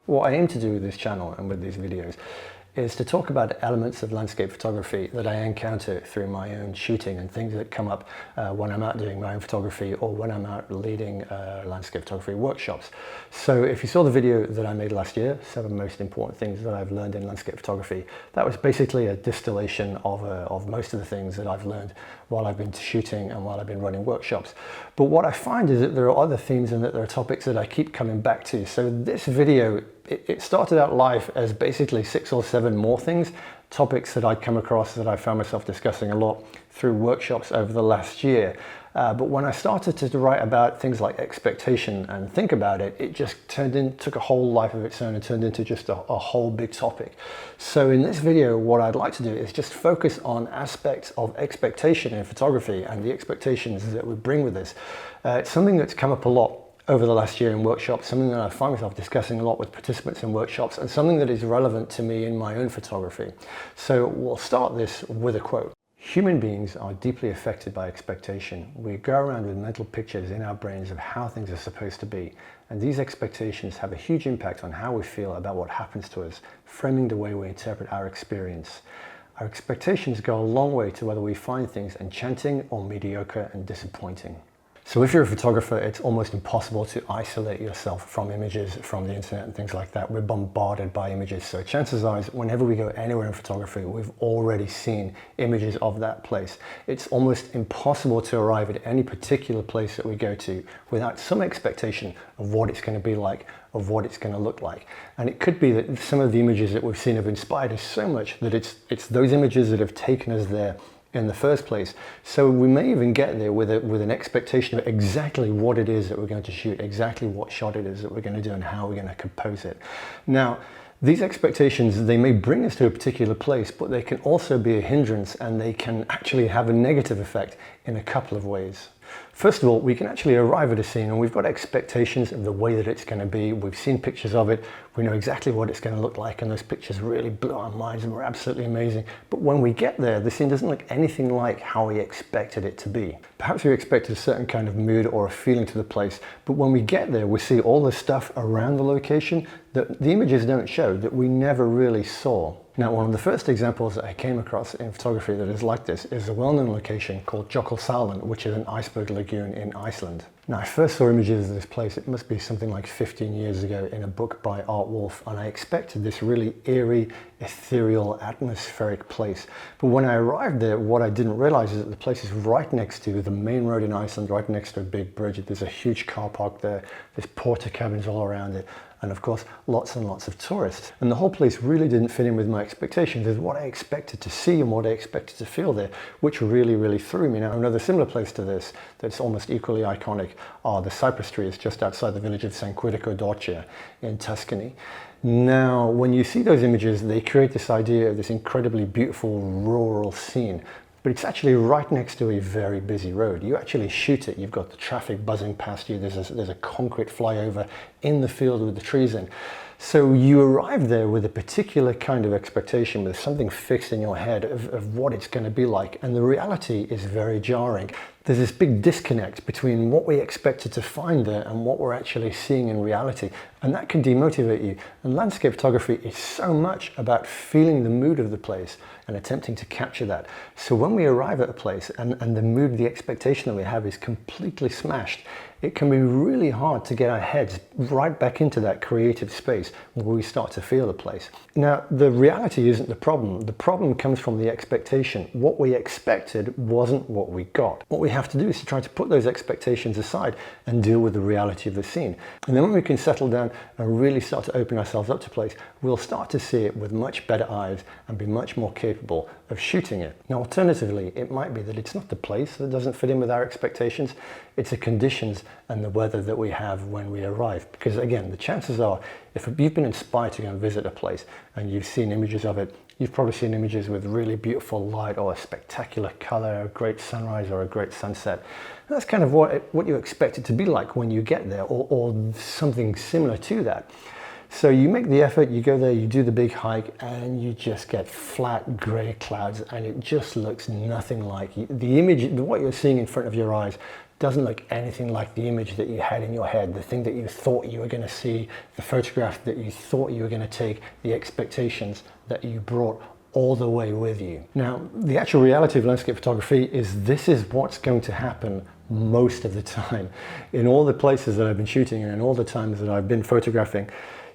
What I aim to do with this channel and with these videos is to talk about elements of landscape photography that I encounter through my own shooting and things that come up when I'm out doing my own photography or when I'm out leading landscape photography workshops. So if you saw the video that I made last year, 7 most important things that I've learned in landscape photography, that was basically a distillation of most of the things that I've learned while I've been shooting and while I've been running workshops. But what I find is that there are other themes and that there are topics that I keep coming back to. So this video, it started out live as basically 6 or 7 more things, topics that I'd come across that I found myself discussing a lot through workshops over the last year. But when I started to write about things like expectation and think about it, it just took a whole life of its own and turned into just a whole big topic. So in this video, what I'd like to do is just focus on aspects of expectation in photography and the expectations that we bring with this. It's something that's come up a lot over the last year in workshops, something that I find myself discussing a lot with participants in workshops, and something that is relevant to me in my own photography. So we'll start this with a quote. Human beings are deeply affected by expectation. We go around with mental pictures in our brains of how things are supposed to be, and these expectations have a huge impact on how we feel about what happens to us, framing the way we interpret our experience. Our expectations go a long way to whether we find things enchanting or mediocre and disappointing. So if you're a photographer, it's almost impossible to isolate yourself from images from the internet and things like that. We're bombarded by images. So chances are, whenever we go anywhere in photography, we've already seen images of that place. It's almost impossible to arrive at any particular place that we go to without some expectation of what it's going to be like, of what it's going to look like. And it could be that some of the images that we've seen have inspired us so much that it's those images that have taken us there in the first place. So we may even get there with an expectation of exactly what it is that we're going to shoot, exactly what shot it is that we're going to do and how we're going to compose it. Now, these expectations, they may bring us to a particular place, but they can also be a hindrance, and they can actually have a negative effect in a couple of ways. First of all, we can actually arrive at a scene and we've got expectations of the way that it's going to be. We've seen pictures of it. We know exactly what it's going to look like, and those pictures really blew our minds and were absolutely amazing. But when we get there, the scene doesn't look anything like how we expected it to be. Perhaps we expected a certain kind of mood or a feeling to the place, but when we get there, we see all the stuff around the location that the images don't show, that we never really saw. Now, one of the first examples that I came across in photography that is like this is a well-known location called Jökulsárlón, which is an iceberg lagoon in Iceland. Now, I first saw images of this place, it must be something like 15 years ago, in a book by Art Wolf, and I expected this really eerie, ethereal, atmospheric place. But when I arrived there, what I didn't realize is that the place is right next to the main road in Iceland, right next to a big bridge. There's a huge car park there, there's porta cabins all around it, and of course lots and lots of tourists. And the whole place really didn't fit in with my expectations as what I expected to see and what I expected to feel there, which really threw me. Now, another similar place to this that's almost equally iconic are the cypress trees just outside the village of San Quirico d'Orcia in Tuscany. Now, when you see those images, they create this idea of this incredibly beautiful rural scene, but it's actually right next to a very busy road. You actually shoot it, you've got the traffic buzzing past you, there's a concrete flyover in the field with the trees in. So you arrive there with a particular kind of expectation, with something fixed in your head of what it's going to be like, and the reality is very jarring. There's this big disconnect between what we expected to find there and what we're actually seeing in reality, and that can demotivate you. And landscape photography is so much about feeling the mood of the place and attempting to capture that. So when we arrive at a place and the mood, the expectation that we have is completely smashed, it can be really hard to get our heads right back into that creative space where we start to feel the place. Now, the reality isn't the problem. The problem comes from the expectation. What we expected wasn't what we got. What we have to do is to try to put those expectations aside and deal with the reality of the scene. And then when we can settle down and really start to open ourselves up to place, we'll start to see it with much better eyes and be much more capable of shooting it. Now, alternatively, it might be that it's not the place that doesn't fit in with our expectations, it's the conditions and the weather that we have when we arrive. Because again, the chances are, if you've been inspired to go and visit a place and you've seen images of it, you've probably seen images with really beautiful light or a spectacular color, a great sunrise or a great sunset. And that's kind of what you expect it to be like when you get there, or something similar to that. So you make the effort, you go there, you do the big hike, and you just get flat grey clouds, and it just looks nothing like the image. What you're seeing in front of your eyes doesn't look anything like the image that you had in your head, the thing that you thought you were going to see, the photograph that you thought you were going to take, the expectations that you brought all the way with you. Now, the actual reality of landscape photography is this is what's going to happen most of the time. In all the places that I've been shooting and in all the times that I've been photographing,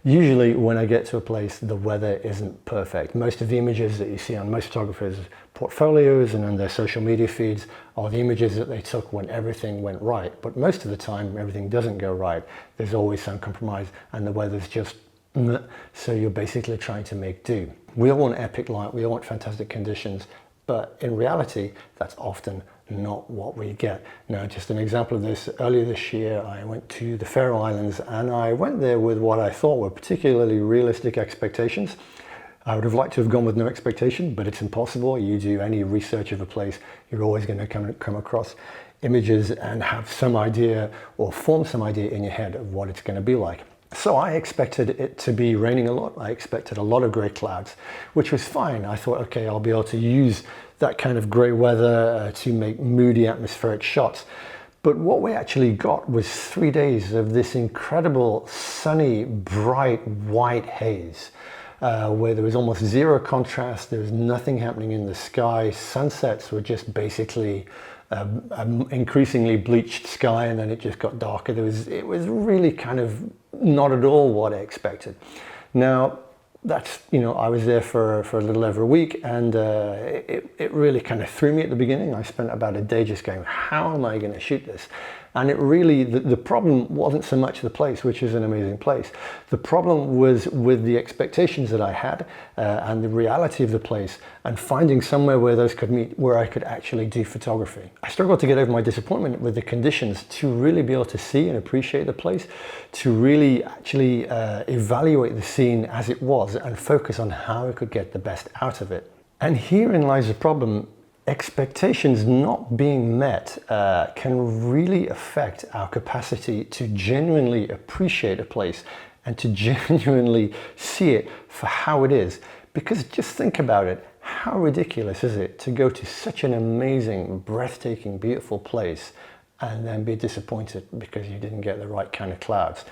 usually when I get to a place, the weather isn't perfect. Most of the images that you see on most photographers' portfolios and on their social media feeds are the images that they took when everything went right. But most of the time, everything doesn't go right. There's always some compromise and the weather's just so you're basically trying to make do. We all want epic light, we all want fantastic conditions, but in reality, that's often not what we get. Now, just an example of this, earlier this year, I went to the Faroe Islands and I went there with what I thought were particularly realistic expectations. I would have liked to have gone with no expectation, but it's impossible. You do any research of a place, you're always going to come across images and have some idea or form some idea in your head of what it's going to be like. So I expected it to be raining a lot. I expected a lot of grey clouds, which was fine. I thought, okay, I'll be able to use that kind of grey weather to make moody atmospheric shots. But what we actually got was 3 days of this incredible sunny, bright, white haze, where there was almost zero contrast. There was nothing happening in the sky. Sunsets were just basically increasingly bleached sky, and then it just got darker. It was really kind of not at all what I expected. Now, that's, I was there for a little over a week, and it really kind of threw me at the beginning. I spent about a day just going, how am I going to shoot this? And it really, the problem wasn't so much the place, which is an amazing place. The problem was with the expectations that I had and the reality of the place, and finding somewhere where those could meet, where I could actually do photography. I struggled to get over my disappointment with the conditions to really be able to see and appreciate the place, to really actually evaluate the scene as it was and focus on how I could get the best out of it. And herein lies the problem. Expectations not being met can really affect our capacity to genuinely appreciate a place and to genuinely see it for how it is. Because just think about it, how ridiculous is it to go to such an amazing, breathtaking, beautiful place and then be disappointed because you didn't get the right kind of clouds?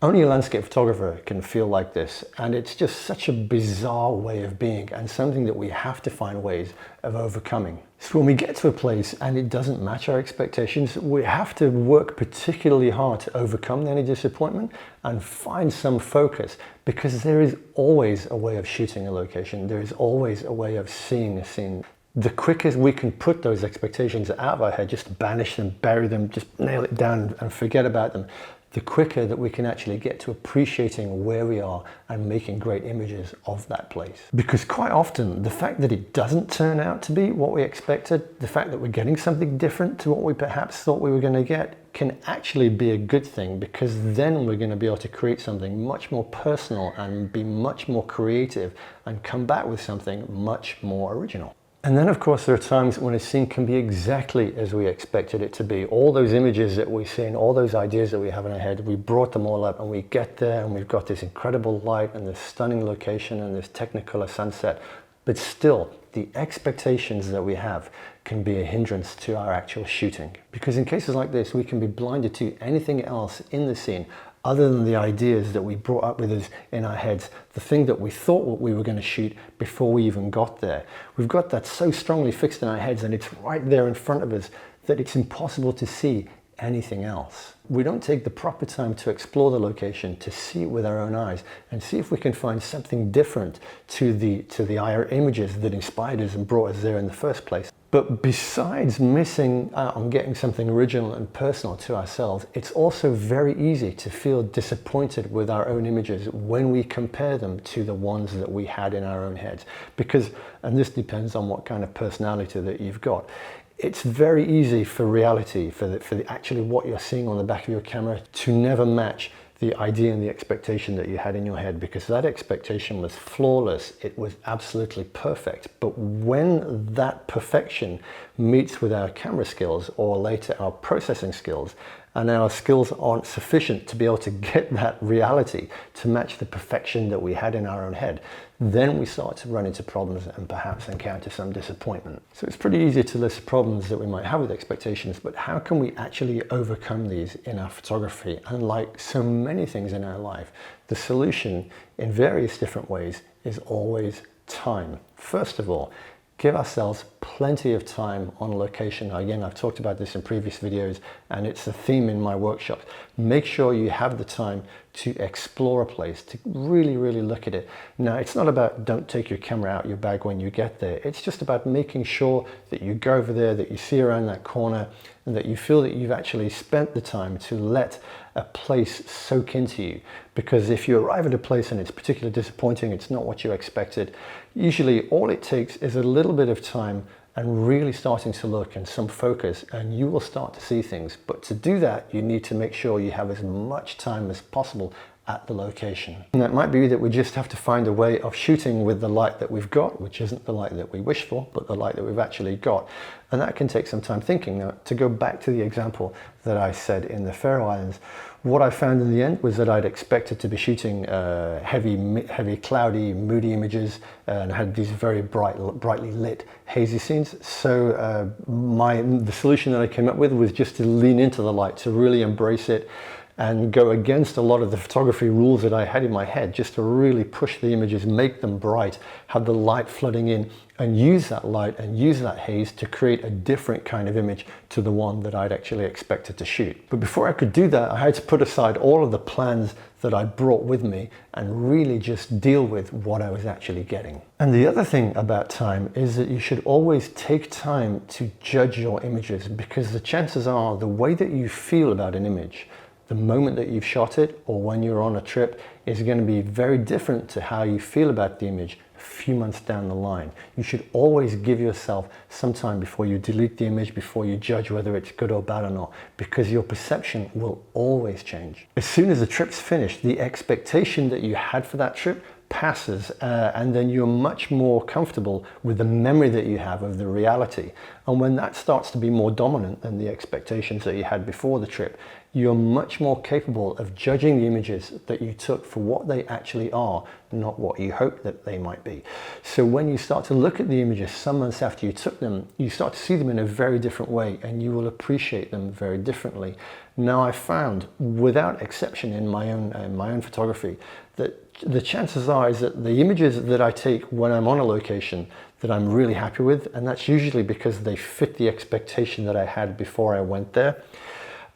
Only a landscape photographer can feel like this, and it's just such a bizarre way of being and something that we have to find ways of overcoming. So when we get to a place and it doesn't match our expectations, we have to work particularly hard to overcome any disappointment and find some focus, because there is always a way of shooting a location. There is always a way of seeing a scene. The quicker we can put those expectations out of our head, just banish them, bury them, just nail it down and forget about them, the quicker that we can actually get to appreciating where we are and making great images of that place. Because quite often, the fact that it doesn't turn out to be what we expected, the fact that we're getting something different to what we perhaps thought we were going to get, can actually be a good thing, because then we're going to be able to create something much more personal and be much more creative and come back with something much more original. And then, of course, there are times when a scene can be exactly as we expected it to be. All those images that we've seen, all those ideas that we have in our head, we brought them all up and we get there and we've got this incredible light and this stunning location and this technicolor sunset. But still, the expectations that we have can be a hindrance to our actual shooting. Because in cases like this, we can be blinded to anything else in the scene other than the ideas that we brought up with us in our heads, the thing that we thought we were going to shoot before we even got there. We've got that so strongly fixed in our heads and it's right there in front of us that it's impossible to see anything else. We don't take the proper time to explore the location, to see it with our own eyes and see if we can find something different to the images that inspired us and brought us there in the first place. But besides missing out on getting something original and personal to ourselves, it's also very easy to feel disappointed with our own images when we compare them to the ones that we had in our own heads. Because, and this depends on what kind of personality that you've got, it's very easy for reality, for actually what you're seeing on the back of your camera, to never match the idea and the expectation that you had in your head, because that expectation was flawless. It was absolutely perfect. But when that perfection meets with our camera skills, or later our processing skills, and our skills aren't sufficient to be able to get that reality to match the perfection that we had in our own head, then we start to run into problems and perhaps encounter some disappointment. So it's pretty easy to list problems that we might have with expectations, but how can we actually overcome these in our photography? And like so many things in our life, the solution in various different ways is always time. First of all, give ourselves plenty of time on location. Now, again, I've talked about this in previous videos, and it's a theme in my workshops. Make sure you have the time to explore a place, to really, really look at it. Now, it's not about don't take your camera out your bag when you get there. It's just about making sure that you go over there, that you see around that corner, and that you feel that you've actually spent the time to let a place soak into you. Because if you arrive at a place and it's particularly disappointing, it's not what you expected, usually all it takes is a little bit of time and really starting to look and some focus, and you will start to see things. But to do that, you need to make sure you have as much time as possible at the location. And that might be that we just have to find a way of shooting with the light that we've got, which isn't the light that we wish for, but the light that we've actually got. And that can take some time thinking. Now, to go back to the example that I said in the Faroe Islands, what I found in the end was that I'd expected to be shooting heavy, cloudy, moody images, and had these very brightly lit, hazy scenes. So the solution that I came up with was just to lean into the light, to really embrace it, and go against a lot of the photography rules that I had in my head, just to really push the images, make them bright, have the light flooding in, and use that light and use that haze to create a different kind of image to the one that I'd actually expected to shoot. But before I could do that, I had to put aside all of the plans that I brought with me and really just deal with what I was actually getting. And the other thing about time is that you should always take time to judge your images, because the chances are the way that you feel about an image, the moment that you've shot it or when you're on a trip, is going to be very different to how you feel about the image a few months down the line. You should always give yourself some time before you delete the image, before you judge whether it's good or bad or not, because your perception will always change. As soon as the trip's finished, the expectation that you had for that trip passes, and then you're much more comfortable with the memory that you have of the reality. And when that starts to be more dominant than the expectations that you had before the trip, you're much more capable of judging the images that you took for what they actually are, not what you hope that they might be. So when you start to look at the images some months after you took them, you start to see them in a very different way, and you will appreciate them very differently. Now, I found, without exception in my own photography, that the chances are is that the images that I take when I'm on a location that I'm really happy with, and that's usually because they fit the expectation that I had before I went there.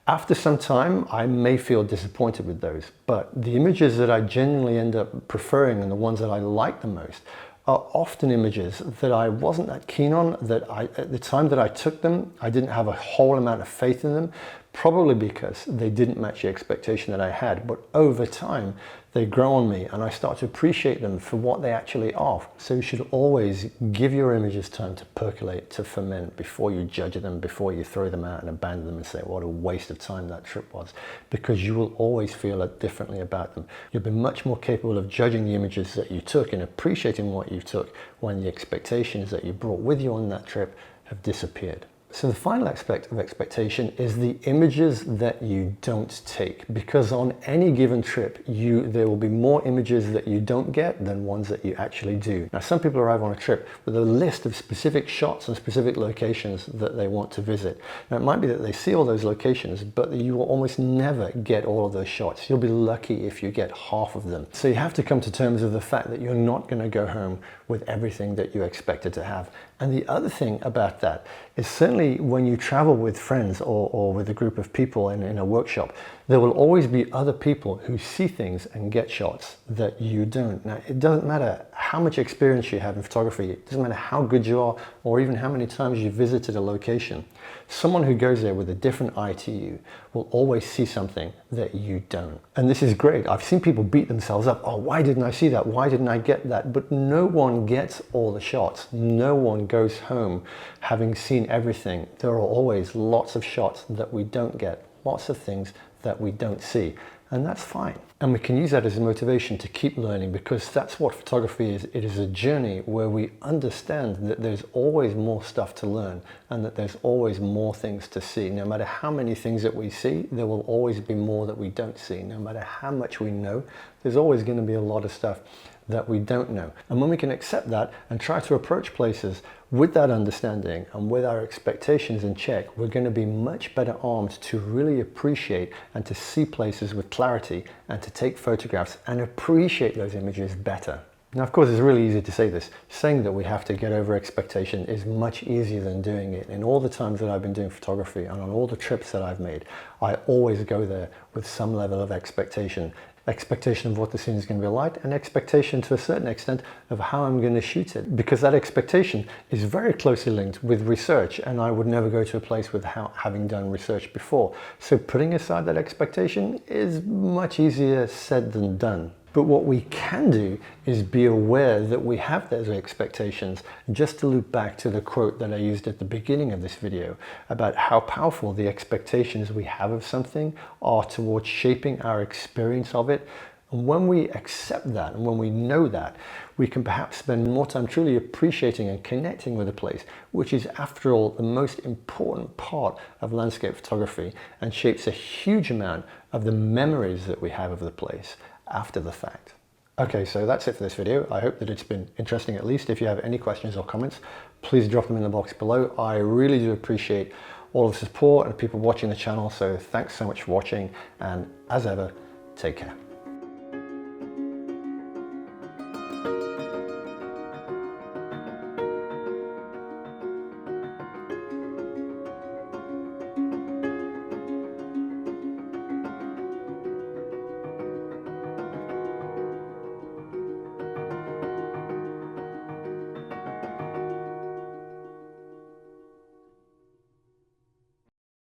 After some time, I may feel disappointed with those, but the images that I genuinely end up preferring and the ones that I like the most are often images that I wasn't that keen on, that at the time that I took them, I didn't have a whole amount of faith in them, probably because they didn't match the expectation that I had. But over time, they grow on me and I start to appreciate them for what they actually are. So you should always give your images time to percolate, to ferment, before you judge them, before you throw them out and abandon them and say, what a waste of time that trip was, because you will always feel differently about them. You'll be much more capable of judging the images that you took and appreciating what you took when the expectations that you brought with you on that trip have disappeared. So the final aspect of expectation is the images that you don't take, because on any given trip, there will be more images that you don't get than ones that you actually do. Now, some people arrive on a trip with a list of specific shots and specific locations that they want to visit. Now, it might be that they see all those locations, but you will almost never get all of those shots. You'll be lucky if you get half of them. So you have to come to terms with the fact that you're not going to go home with everything that you expected to have. And the other thing about that is, certainly when you travel with friends or with a group of people in a workshop, there will always be other people who see things and get shots that you don't. Now, it doesn't matter how much experience you have in photography, it doesn't matter how good you are, or even how many times you visited a location. Someone who goes there with a different eye to you will always see something that you don't. And this is great. I've seen people beat themselves up. Oh, why didn't I see that? Why didn't I get that? But no one gets all the shots. No one goes home having seen everything. There are always lots of shots that we don't get, lots of things that we don't see. and that's fine. And we can use that as a motivation to keep learning, because that's what photography is. It is a journey where we understand that there's always more stuff to learn and that there's always more things to see. No matter how many things that we see, there will always be more that we don't see. No matter how much we know, there's always going to be a lot of stuff that we don't know. And when we can accept that and try to approach places with that understanding and with our expectations in check, we're going to be much better armed to really appreciate and to see places with clarity and to take photographs and appreciate those images better. Now, of course, it's really easy to say this. Saying that we have to get over expectation is much easier than doing it. In all the times that I've been doing photography and on all the trips that I've made, I always go there with some level of expectation. Expectation of what the scene is going to be like, and expectation to a certain extent of how I'm going to shoot it, because that expectation is very closely linked with research, and I would never go to a place without having done research before. So putting aside that expectation is much easier said than done. But what we can do is be aware that we have those expectations. Just to loop back to the quote that I used at the beginning of this video about how powerful the expectations we have of something are towards shaping our experience of it. And when we accept that and when we know that, we can perhaps spend more time truly appreciating and connecting with a place, which is, after all, the most important part of landscape photography and shapes a huge amount of the memories that we have of the place after the fact. Okay, so that's it for this video. I hope that it's been interesting at least. If you have any questions or comments, please drop them in the box below. I really do appreciate all of the support and people watching the channel, so thanks so much for watching, and as ever, take care.